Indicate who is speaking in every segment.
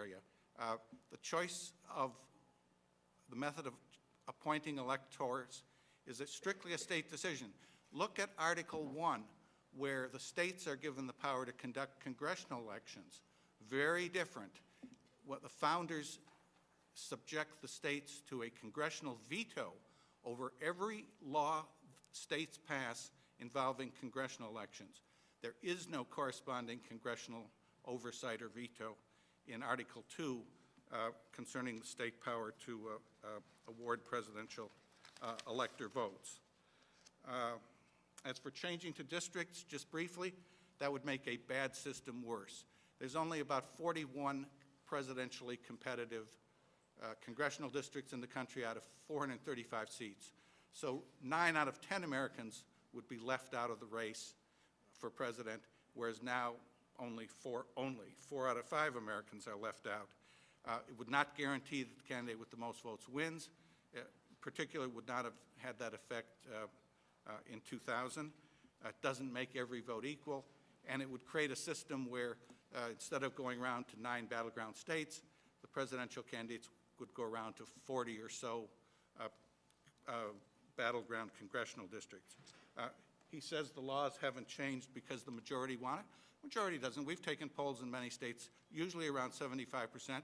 Speaker 1: area. The choice of the method of appointing electors is strictly a state decision. Look at Article 1, where the states are given the power to conduct congressional elections. Very different. What the founders subject the states to a congressional veto over every law states pass involving congressional elections. There is no corresponding congressional oversight or veto in Article 2 concerning the state power to award presidential elector votes. As for changing to districts, just briefly, that would make a bad system worse. There's only about 41 presidentially competitive congressional districts in the country out of 435 seats. So 9 out of 10 Americans would be left out of the race for president, whereas now only 4 out of 5 Americans are left out. It would not guarantee that the candidate with the most votes wins. In particular, would not have had that effect in 2000. It doesn't make every vote equal, and it would create a system where instead of going around to 9 battleground states, the presidential candidates would go around to 40 or so battleground congressional districts. He says the laws haven't changed because the majority want it. Majority doesn't. We've taken polls in many states, usually around 75%.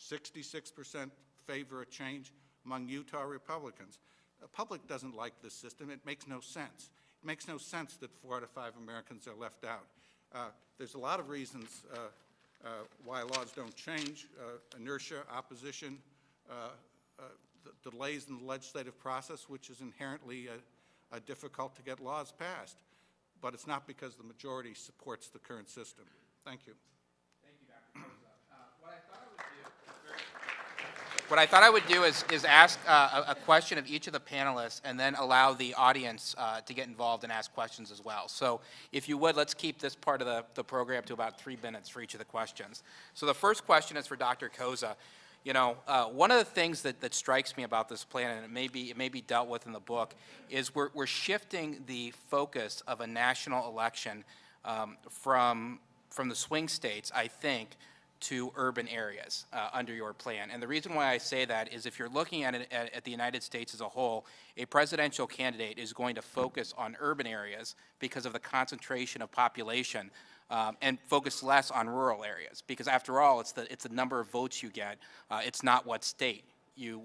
Speaker 1: 66% favor a change among Utah Republicans. The public doesn't like this system. It makes no sense. It makes no sense that 4 out of 5 Americans are left out. There's a lot of reasons why laws don't change: inertia, opposition, the delays in the legislative process, which is inherently difficult to get laws passed. But it's not because the majority supports the current system. Thank you.
Speaker 2: Thank you, Dr. Koza. What I thought I would do is ask a question of each of the panelists and then allow the audience to get involved and ask questions as well. So if you would, let's keep this part of the program to about 3 minutes for each of the questions. So the first question is for Dr. Koza. You know, one of the things that strikes me about this plan, and it may be dealt with in the book, is we're shifting the focus of a national election from the swing states, I think, to urban areas under your plan. And the reason why I say that is if you're looking at it at the United States as a whole, a presidential candidate is going to focus on urban areas because of the concentration of population and focus less on rural areas, because after all, it's the number of votes you get. It's not what state you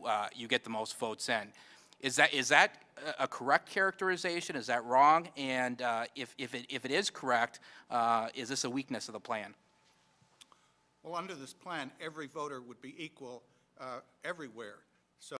Speaker 2: get the most votes in. Is that a correct characterization? Is that wrong? And if it is correct, is this a weakness of the plan?
Speaker 1: Well, under this plan, every voter would be equal everywhere.